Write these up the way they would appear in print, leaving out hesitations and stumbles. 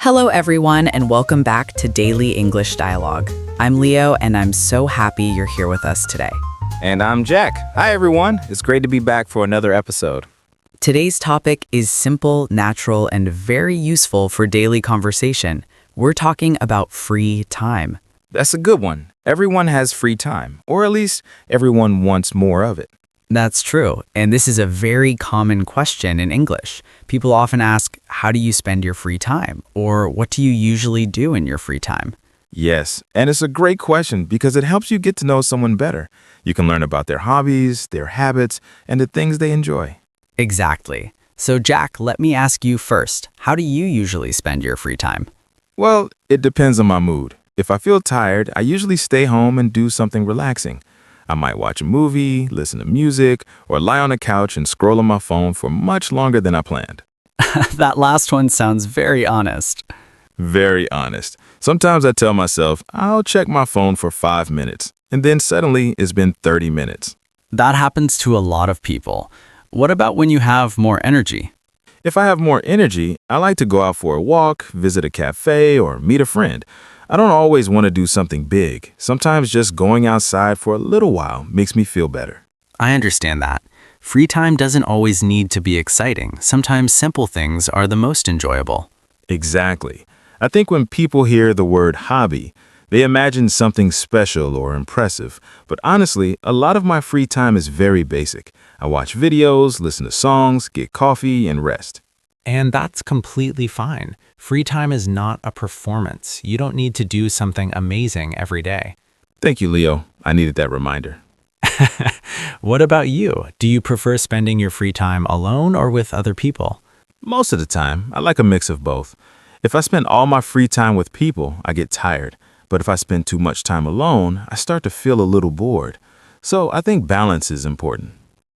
Hello, everyone, and welcome back to Daily English Dialogue. I'm Leo, and I'm so happy you're here with us today. And I'm Jack. Hi, everyone. It's great to be back for another episode. Today's topic is simple, natural, and very useful for daily conversation. We're talking about free time. That's a good one. Everyone has free time, or at least everyone wants more of it. That's true, and this is a very common question in English. People often ask, how do you spend your free time? Or what do you usually do in your free time? Yes, and it's a great question because it helps you get to know someone better. You can learn about their hobbies, their habits, and the things they enjoy. Exactly. So Jack, let me ask you first, how do you usually spend your free time? Well, it depends on my mood. If I feel tired, I usually stay home and do something relaxing. I might watch a movie, listen to music, or lie on a couch and scroll on my phone for much longer than I planned. That last one sounds very honest. Very honest. Sometimes I tell myself, I'll check my phone for 5 minutes, and then suddenly it's been 30 minutes. That happens to a lot of people. What about when you have more energy? If I have more energy, I like to go out for a walk, visit a cafe, or meet a friend. I don't always want to do something big. Sometimes just going outside for a little while makes me feel better. I understand that. Free time doesn't always need to be exciting. Sometimes simple things are the most enjoyable. Exactly. I think when people hear the word hobby, they imagine something special or impressive. But honestly, a lot of my free time is very basic. I watch videos, listen to songs, get coffee, and rest. And that's completely fine. Free time is not a performance. You don't need to do something amazing every day. Thank you, Leo. I needed that reminder. What about you? Do you prefer spending your free time alone or with other people? Most of the time, I like a mix of both. If I spend all my free time with people, I get tired. But if I spend too much time alone, I start to feel a little bored. So I think balance is important.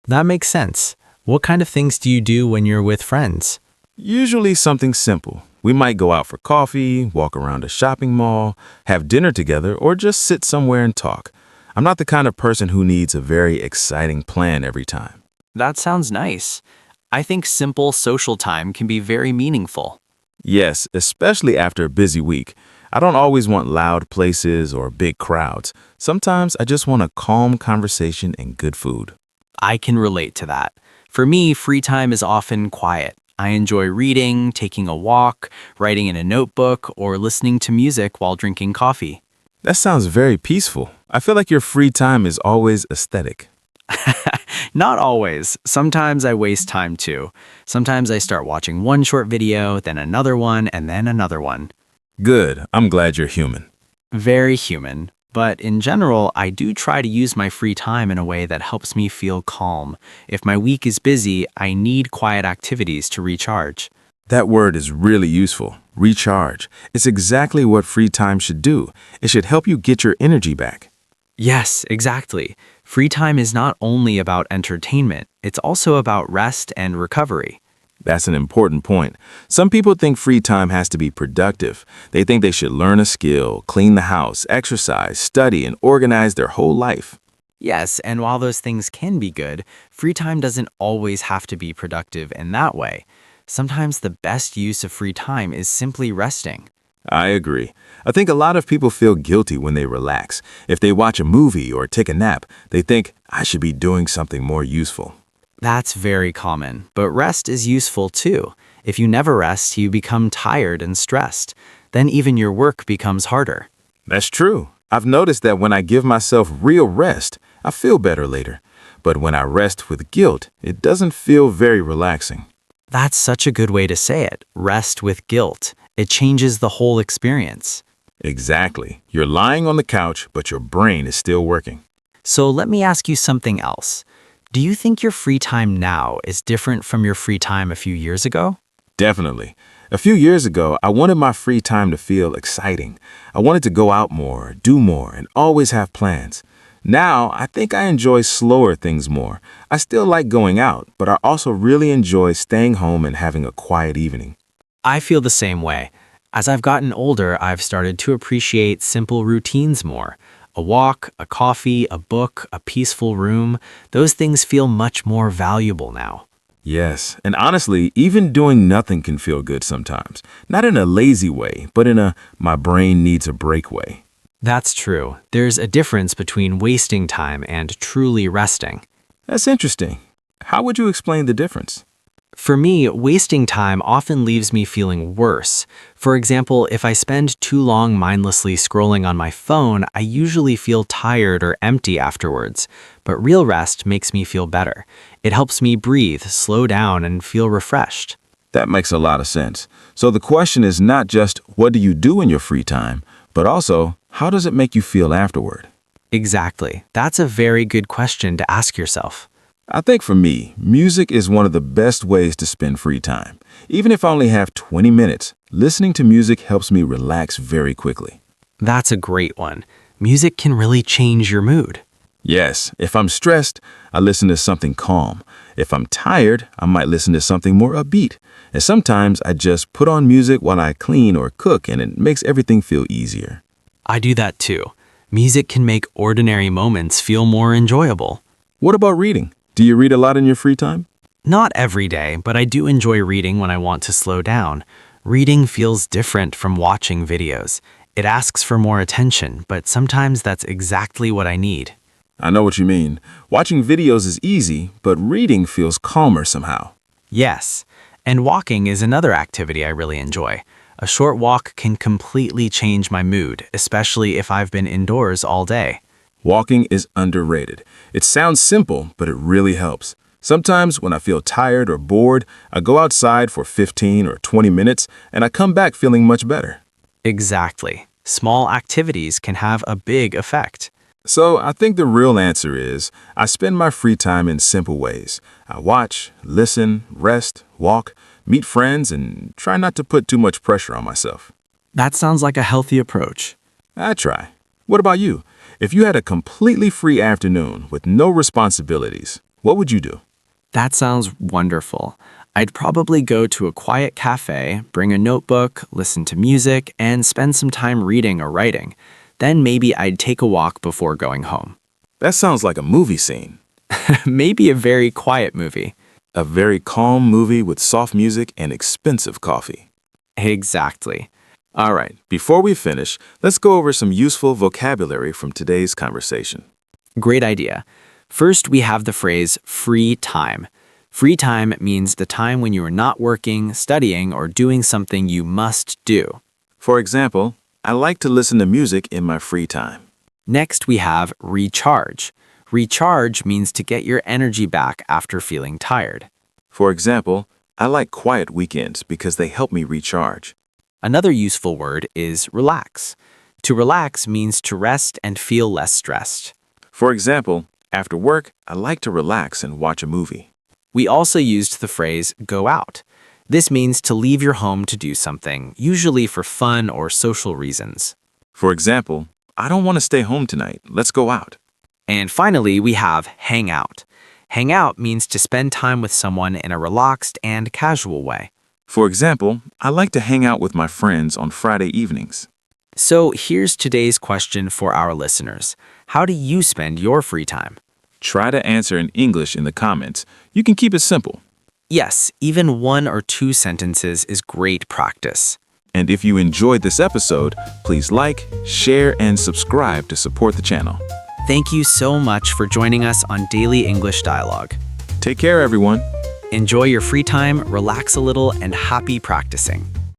That makes sense. What kind of things do you do when you're with friends? Usually something simple. We might go out for coffee, walk around a shopping mall, have dinner together, or just sit somewhere and talk. I'm not the kind of person who needs a very exciting plan every time. That sounds nice. I think simple social time can be very meaningful. Yes, especially after a busy week. I don't always want loud places or big crowds. Sometimes I just want a calm conversation and good food. I can relate to that. For me, free time is often quiet. I enjoy reading, taking a walk, writing in a notebook, or listening to music while drinking coffee. That sounds very peaceful. I feel like your free time is always aesthetic. Not always. Sometimes I waste time too. Sometimes I start watching one short video, then another one, and then another one. Good. I'm glad you're human. Very human. But in general, I do try to use my free time in a way that helps me feel calm. If my week is busy, I need quiet activities to recharge. That word is really useful. Recharge. It's exactly what free time should do. It should help you get your energy back. Yes, exactly. Free time is not only about entertainment, it's also about rest and recovery. That's an important point. Some people think free time has to be productive. They think they should learn a skill, clean the house, exercise, study, and organize their whole life. Yes, and while those things can be good, free time doesn't always have to be productive in that way. Sometimes the best use of free time is simply resting. I agree. I think a lot of people feel guilty when they relax. If they watch a movie or take a nap, they think, I should be doing something more useful. That's very common, but rest is useful too. If you never rest, you become tired and stressed. Then even your work becomes harder. That's true. I've noticed that when I give myself real rest, I feel better later. But when I rest with guilt, it doesn't feel very relaxing. That's such a good way to say it. Rest with guilt. It changes the whole experience. Exactly. You're lying on the couch, but your brain is still working. So let me ask you something else. Do you think your free time now is different from your free time a few years ago? Definitely. A few years ago, I wanted my free time to feel exciting. I wanted to go out more, do more, and always have plans. Now, I think I enjoy slower things more. I still like going out, but I also really enjoy staying home and having a quiet evening. I feel the same way. As I've gotten older, I've started to appreciate simple routines more. A walk, a coffee, a book, a peaceful room, those things feel much more valuable now. Yes, and honestly, even doing nothing can feel good sometimes. Not in a lazy way, but in a my brain needs a break way. That's true. There's a difference between wasting time and truly resting. That's interesting. How would you explain the difference? For me, wasting time often leaves me feeling worse. For example, if I spend too long mindlessly scrolling on my phone, I usually feel tired or empty afterwards. But real rest makes me feel better. It helps me breathe, slow down, and feel refreshed. That makes a lot of sense. So the question is not just what do you do in your free time, but also how does it make you feel afterward? Exactly. That's a very good question to ask yourself. I think for me, music is one of the best ways to spend free time. Even if I only have 20 minutes, listening to music helps me relax very quickly. That's a great one. Music can really change your mood. Yes, if I'm stressed, I listen to something calm. If I'm tired, I might listen to something more upbeat. And sometimes I just put on music while I clean or cook, and it makes everything feel easier. I do that too. Music can make ordinary moments feel more enjoyable. What about reading? Do you read a lot in your free time? Not every day, but I do enjoy reading when I want to slow down. Reading feels different from watching videos. It asks for more attention, but sometimes that's exactly what I need. I know what you mean. Watching videos is easy, but reading feels calmer somehow. Yes, and walking is another activity I really enjoy. A short walk can completely change my mood, especially if I've been indoors all day. Walking is underrated. It sounds simple, but it really helps. Sometimes when I feel tired or bored, I go outside for 15 or 20 minutes and I come back feeling much better. Exactly. Small activities can have a big effect. So I think the real answer is I spend my free time in simple ways. I watch, listen, rest, walk, meet friends, and try not to put too much pressure on myself. That sounds like a healthy approach. I try. What about you? If you had a completely free afternoon with no responsibilities, what would you do? That sounds wonderful. I'd probably go to a quiet cafe, bring a notebook, listen to music, and spend some time reading or writing. Then maybe I'd take a walk before going home. That sounds like a movie scene. Maybe a very quiet movie. A very calm movie with soft music and expensive coffee. Exactly. All right, before we finish, let's go over some useful vocabulary from today's conversation. Great idea. First, we have the phrase free time. Free time means the time when you are not working, studying, or doing something you must do. For example, I like to listen to music in my free time. Next, we have recharge. Recharge means to get your energy back after feeling tired. For example, I like quiet weekends because they help me recharge. Another useful word is relax. To relax means to rest and feel less stressed. For example, after work, I like to relax and watch a movie. We also used the phrase go out. This means to leave your home to do something, usually for fun or social reasons. For example, I don't want to stay home tonight. Let's go out. And finally, we have hang out. Hang out means to spend time with someone in a relaxed and casual way. For example, I like to hang out with my friends on Friday evenings. So here's today's question for our listeners. How do you spend your free time? Try to answer in English in the comments. You can keep it simple. Yes, even 1 or 2 sentences is great practice. And if you enjoyed this episode, please like, share, and subscribe to support the channel. Thank you so much for joining us on Daily English Dialogue. Take care, everyone. Enjoy your free time, relax a little, and happy practicing.